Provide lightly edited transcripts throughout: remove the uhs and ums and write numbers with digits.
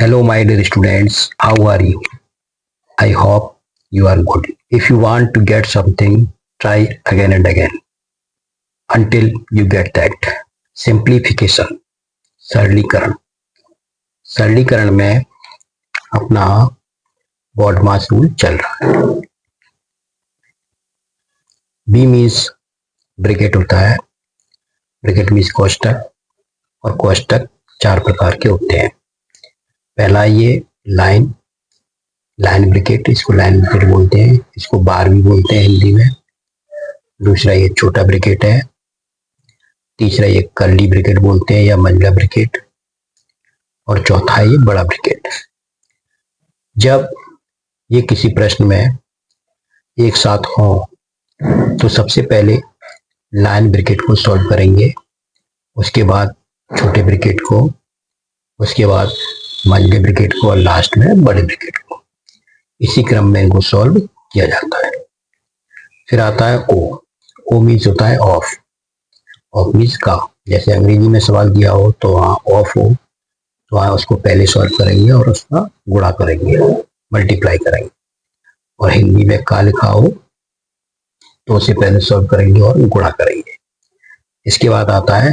Hello, my dear students. How are you? I hope you are good. If you want to get something, try again and again until you get that. Simplification, सरलीकरण सरलीकरण में अपना BODMAS rule चल रहा है. B means bracket होता है. Bracket means कोष्टक, और कोष्टक चार प्रकार के होते हैं. पहला ये लाइन ब्रैकेट, इसको लाइन ब्रैकेट बोलते हैं. इसको बार भी बोलते हैं हिंदी में. दूसरा ये छोटा ब्रैकेट है. तीसरा ये कर्ली ब्रैकेट बोलते हैं या मंझला ब्रैकेट. और चौथा ये बड़ा ब्रैकेट. जब ये किसी प्रश्न में एक साथ हो तो सबसे पहले लाइन ब्रैकेट को सॉल्व करेंगे, उसके बाद छोटे ब्रैकेट को, उसके बाद मंझले ब्रैकेट को, और लास्ट में बड़े ब्रैकेट को. इसी क्रम में इनको सॉल्व किया जाता है. फिर आता है ओ मीन्स होता है ऑफ. ऑफ मीन्स का. जैसे अंग्रेजी में सवाल दिया हो तो वहाँ ऑफ हो तो वहाँ उसको पहले सॉल्व करेंगे और उसका गुणा करेंगे, मल्टीप्लाई करेंगे. और हिंदी में का लिखा हो तो उसे पहले सॉल्व करेंगे और गुणा करेंगे. इसके बाद आता है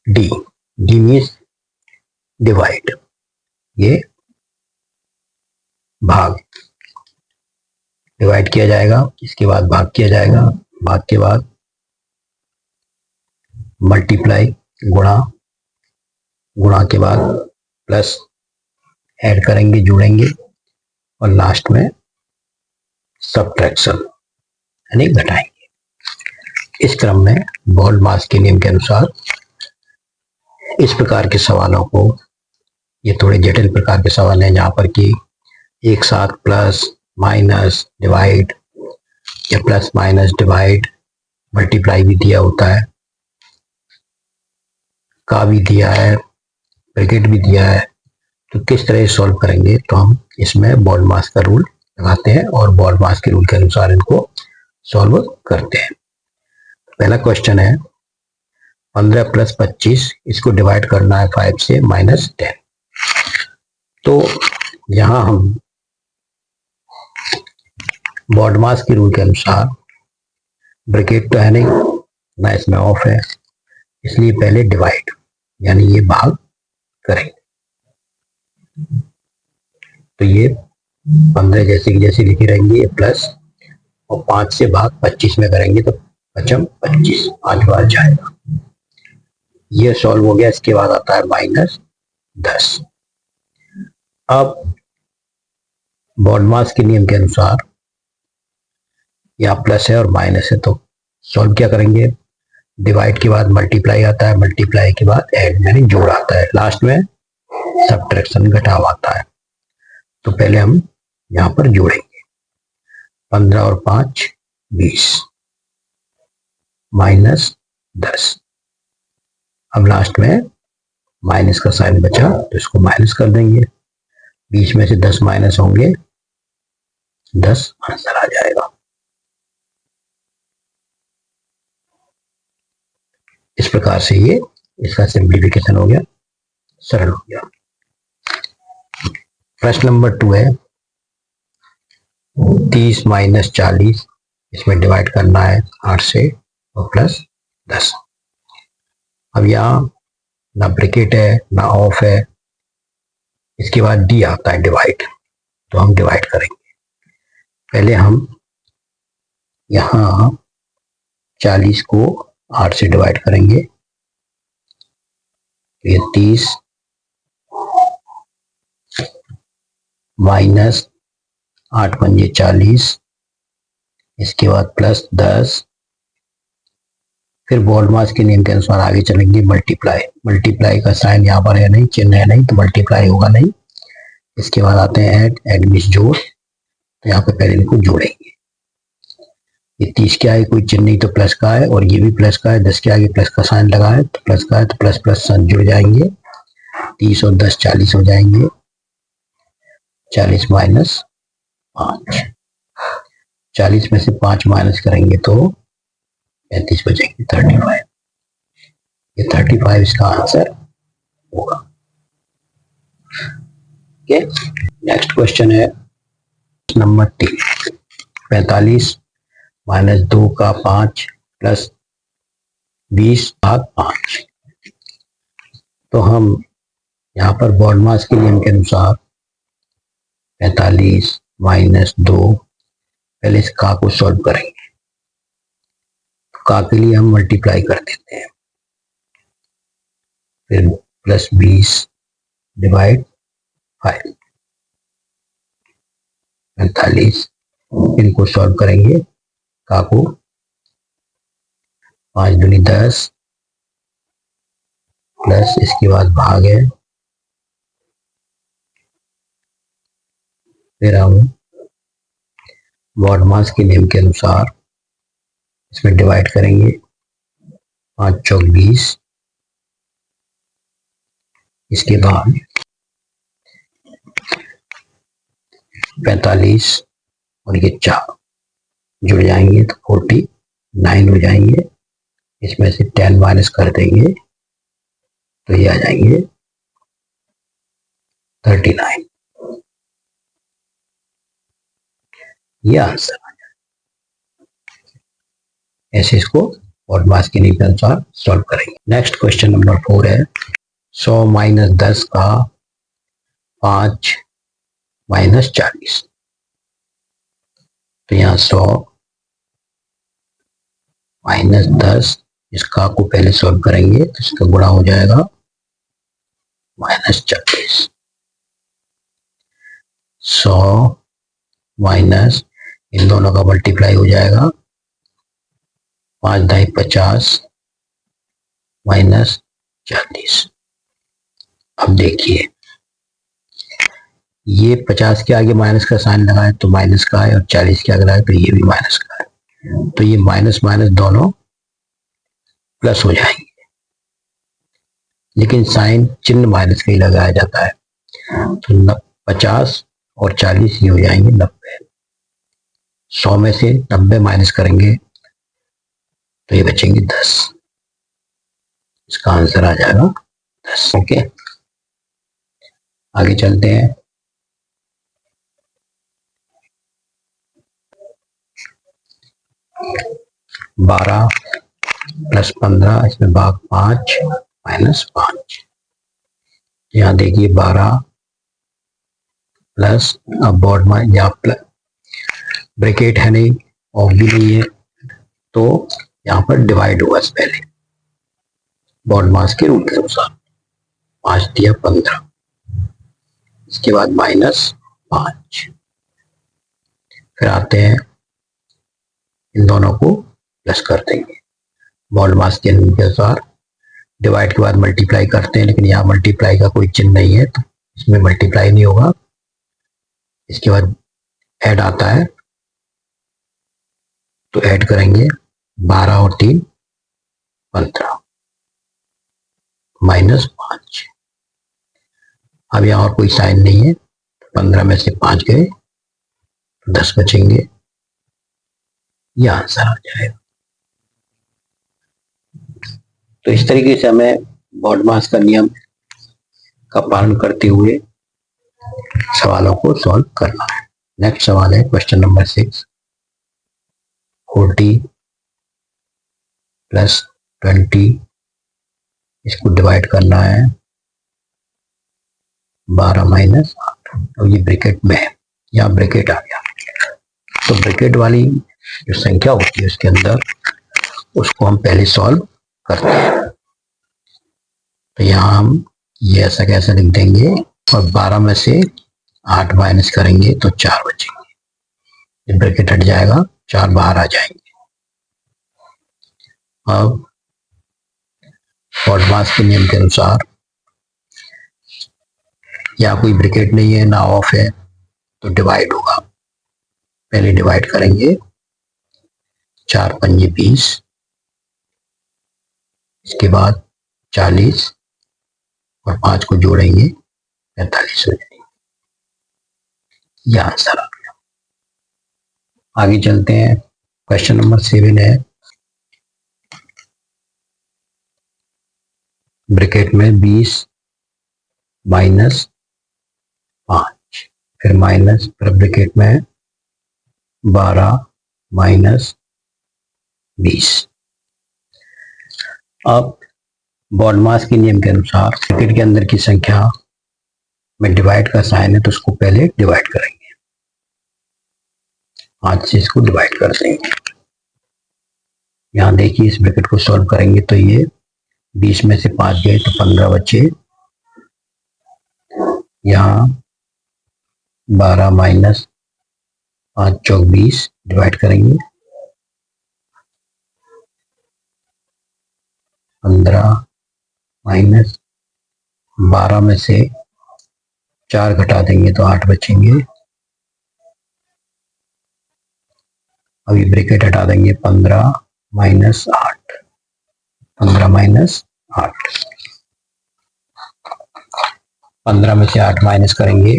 डी मीन्स डिवाइड. ये भाग, डिवाइड किया जाएगा, इसके बाद भाग किया जाएगा, भाग के बाद मल्टीप्लाई गुणा, गुणा के बाद प्लस ऐड करेंगे, जोड़ेंगे, और लास्ट में सब्ट्रैक्शन यानी घटाएंगे. इस क्रम में BODMAS के नियम के अनुसार इस प्रकार के सवालों को, ये थोड़े जटिल प्रकार के सवाल हैं जहां पर कि एक साथ प्लस माइनस डिवाइड या प्लस माइनस डिवाइड मल्टीप्लाई भी दिया होता है, का भी दिया है, ब्रैकेट भी दिया है. तो किस तरह सॉल्व करेंगे, तो हम इसमें BODMAS का रूल लगाते हैं और BODMAS के रूल के अनुसार इनको सॉल्व करते हैं. पहला क्वेश्चन है 15 + 25, इसको डिवाइड करना है 5 से -10. तो यहां हम BODMAS के रूल के अनुसार ब्रैकेट तो है नहीं ना, इसमें ऑफ है, इसलिए पहले डिवाइड यानी ये भाग करेंगे. तो ये 15 जैसे की जैसे लिखी रहेंगे, ये प्लस, और 5 से भाग 25 में करेंगे तो 5 25, 5 बार जाएगा. ये सॉल्व हो गया. इसके बाद आता है -10. अब BODMAS के नियम के अनुसार यहाँ प्लस है और माइनस है, तो सॉल्व क्या करेंगे, डिवाइड के बाद मल्टीप्लाई आता है, मल्टीप्लाई के बाद ऐड यानी जोड़ आता है, लास्ट में सब्ट्रैक्शन घटाव आता है. तो पहले हम यहाँ पर जोड़ेंगे. 15 और 5 20 -10. अब लास्ट में माइनस का साइन बचा तो इसको माइनस कर देंगे. 20 में से 10 माइनस होंगे, 10 आंसर आ जाएगा. इस प्रकार से ये इसका सिंप्लीफिकेशन हो गया, सरल हो गया. प्रश्न नंबर 2 है 30 - 40, इसमें डिवाइड करना है 8 से और प्लस 10. अब यहाँ ना ब्रैकेट है ना ऑफ है. इसके बाद डी आता है डिवाइड, तो हम डिवाइड करेंगे. पहले हम यहाँ 40 को 8 से डिवाइड करेंगे. ये 30 माइनस 8 पंजे 40, इसके बाद प्लस 10. फिर BODMAS के नियम के अनुसार आगे चलेंगे. मल्टीप्लाई का साइन यहाँ पर है नहीं, चिन्ह है नहीं, तो मल्टीप्लाई होगा नहीं. इसके बाद आते हैं ऐड मीन्स जोड़. तो यहाँ पे पहले इनको जोड़ेंगे. ये 30 के आगे कोई चिन्ह नहीं तो प्लस का है, और ये भी प्लस का है. 10 के आगे प्लस का साइन लगा है तो प्लस का है, तो प्लस प्लस साइन जुड़ जाएंगे. 30 और 10 40 हो जाएंगे. 40 - 5, 40 में से 5 माइनस करेंगे तो 35 बचेंगे, 35. ये 35 इसका आंसर होगा. ओके, नेक्स्ट क्वेश्चन है नंबर 3। 45 माइनस 2 का 5 प्लस 20/5। तो हम यहाँ पर बॉडमास के नियम के अनुसार 45 माइनस 2, पहले इस का को सॉल्व करेंगे। का के लिए हम मल्टीप्लाई कर देते हैं, फिर प्लस 20 डिवाइड 5, 45। इनको सॉल्व करेंगे, का को 5 दूनी 10 प्लस इसके बाद भाग है, फिर हम बॉडमास के नियम के अनुसार इसमें डिवाइड करेंगे। 5 चौक 20, इसके बाद 45 और ये 4 जुड़ जाएंगे तो 49 हो जाएंगे। इसमें से 10 माइनस कर देंगे तो ये आ जाएंगे 39। ये आंसर आ जाएगा। ऐसे इसको बॉडमास के नियम के अनुसार सॉल्व करेंगे। नेक्स्ट क्वेश्चन नंबर 4 है 100 माइनस 10 का 5 माइनस 40। तो यहाँ 100 माइनस 10, इसका को पहले सॉल्व करेंगे तो इसका गुणा हो जाएगा माइनस 40। 100 माइनस इन दोनों का मल्टीप्लाई हो जाएगा, 5 दाई 50 माइनस 40। अब देखिए ये 50 के आगे माइनस का साइन लगाए तो माइनस का है, और 40 के आगे लगाए तो ये भी माइनस का है। तो ये माइनस माइनस दोनों प्लस हो जाएंगे, लेकिन साइन चिन्ह माइनस का ही लगाया जाता है। तो 50 और 40 ये हो जाएंगे 90। 100 में से 90 माइनस करेंगे तो ये बचेंगे 10। इसका आंसर आ जाएगा 10। ओके, आगे चलते हैं। बारह प्लस 15, इसमें भाग 5 माइनस 5। यहाँ देखिए 12 प्लस, अब बोर्ड में यहाँ ब्रैकेट है नहीं, ऑफ भी नहीं है, तो यहाँ पर डिवाइड हुआ पहले बोर्ड मास के रूल के अनुसार। 5 दिया 15, इसके बाद माइनस 5, फिर आते हैं इन दोनों को प्लस कर देंगे। बोर्ड मास के रूल के अनुसार डिवाइड के बाद मल्टीप्लाई करते हैं, लेकिन यहाँ मल्टीप्लाई का कोई चिन्ह नहीं है तो इसमें मल्टीप्लाई नहीं होगा। इसके बाद ऐड आता है तो ऐड करेंगे, 12 और 3 15 माइनस 5। अब यहाँ और कोई साइन नहीं है, 15 में से 5 गए तो 10 बचेंगे। यह आंसर आ जाएगा। तो इस तरीके से हमें बॉडमास का नियम का पालन करते हुए सवालों को सॉल्व करना है। नेक्स्ट सवाल है क्वेश्चन नंबर 6। 40 प्लस 20, इसको डिवाइड करना है 12 माइनस 8। और ये ब्रैकेट में है, यहाँ ब्रैकेट आ गया। तो ब्रैकेट वाली जो संख्या होती है उसके अंदर उसको हम पहले सॉल्व करते हैं। तो यहाँ हम ये ऐसा कैसे लिख देंगे, और 12 में से 8 माइनस करेंगे तो 4 बचेंगे। ब्रैकेट हट जाएगा, 4 बाहर आ जाएंगे। अब बॉडमास के नियम के अनुसार यहाँ कोई ब्रैकेट नहीं है ना ऑफ है, तो डिवाइड होगा। पहले डिवाइड करेंगे, 4 पंजे 20, इसके बाद 40 और 5 को जोड़ेंगे 45 हो जाएंगे। यह आंसर आ गया। आगे चलते हैं। क्वेश्चन नंबर 7 है, ब्रैकेट में 20 माइनस फिर माइनस, फिर ब्रैकेट में 12 माइनस 20। अब बॉडमास के नियम के अनुसार ब्रैकेट के अंदर की संख्या में डिवाइड का साइन है तो उसको पहले डिवाइड करेंगे, 5 से इसको डिवाइड कर देंगे। यहाँ देखिए इस ब्रैकेट को सॉल्व करेंगे तो ये 20 में से 5 गए तो 15 बचे। यहाँ 12 माइनस 5 चौक 20 डिवाइड करेंगे, 15 माइनस 12 में से 4 घटा देंगे तो 8 बचेंगे। अभी ब्रैकेट हटा देंगे, 15 माइनस 8, 15 माइनस 8, 15 में से 8 माइनस करेंगे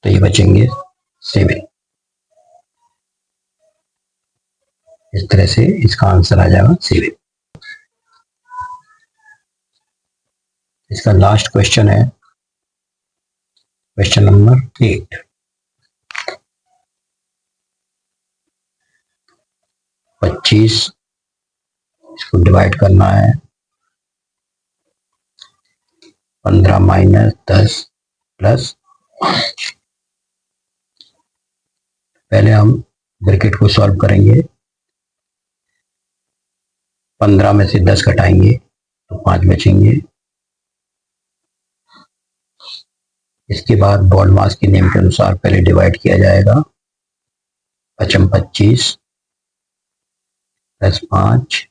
तो ये बचेंगे 7। इस तरह से इसका आंसर आ जाएगा 7। इसका लास्ट क्वेश्चन है क्वेश्चन नंबर 8। 25 इसको डिवाइड करना है, 15 माइनस 10 प्लस 5। पहले हम ब्रैकेट को सॉल्व करेंगे, 15 में से 10 घटाएंगे तो 5 बचेंगे। इसके बाद बॉडमास के नियम के अनुसार पहले डिवाइड किया जाएगा, 25 प्लस 5,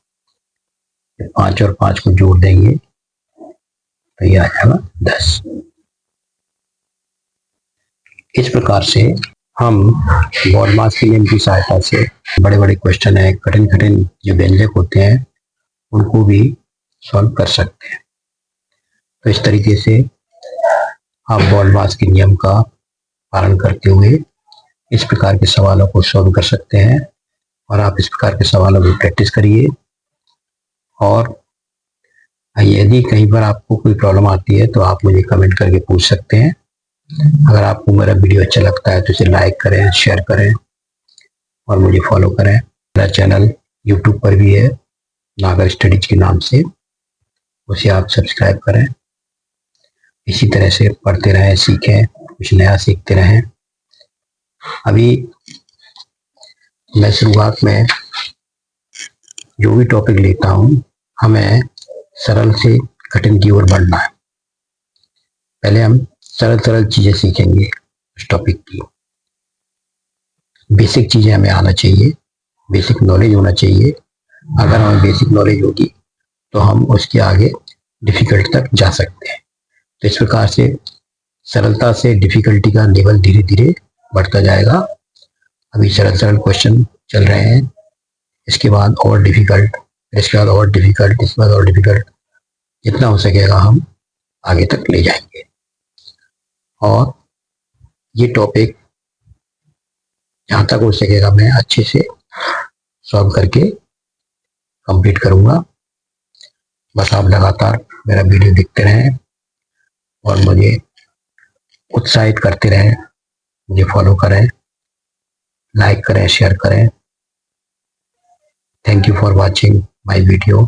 5 और 5 को जोड़ देंगे तो ये आ जाएगा 10। इस प्रकार से हम बॉडमास के नियम की सहायता से बड़े बड़े क्वेश्चन है, कठिन कठिन जो व्यंजक होते हैं उनको भी सॉल्व कर सकते हैं। तो इस तरीके से आप बॉडमास के नियम का पालन करते हुए इस प्रकार के सवालों को सॉल्व कर सकते हैं। और आप इस प्रकार के सवालों की प्रैक्टिस करिए। और यदि कहीं पर आपको कोई प्रॉब्लम आती है तो आप मुझे कमेंट करके पूछ सकते हैं। अगर आपको मेरा वीडियो अच्छा लगता है तो इसे लाइक करें, शेयर करें और मुझे फॉलो करें। मेरा चैनल यूट्यूब पर भी है, नागर स्टडीज के नाम से, उसे आप सब्सक्राइब करें। इसी तरह से पढ़ते रहें, सीखें, कुछ नया सीखते रहें। अभी मैं शुरुआत में जो भी टॉपिक लेता हूँ, हमें सरल से कठिन की ओर बढ़ना है। पहले हम सरल सरल चीजें सीखेंगे उस टॉपिक की। बेसिक चीजें हमें आना चाहिए, बेसिक नॉलेज होना चाहिए। अगर हमें बेसिक नॉलेज होगी तो हम उसके आगे डिफिकल्ट तक जा सकते हैं। तो इस प्रकार से सरलता से डिफिकल्टी का लेवल धीरे धीरे बढ़ता जाएगा। अभी सरल सरल क्वेश्चन चल रहे हैं, इसके बाद और डिफिकल्ट, इसके बाद और डिफिकल्ट, इसके बाद और डिफिकल्ट, जितना हो सकेगा हम आगे तक ले जाएंगे। और ये टॉपिक जहाँ तक हो सकेगा मैं अच्छे से सॉल्व करके कंप्लीट करूँगा। बस आप लगातार मेरा वीडियो देखते रहें और मुझे उत्साहित करते रहें, मुझे फॉलो करें, लाइक करें, शेयर करें। Thank you for watching my video.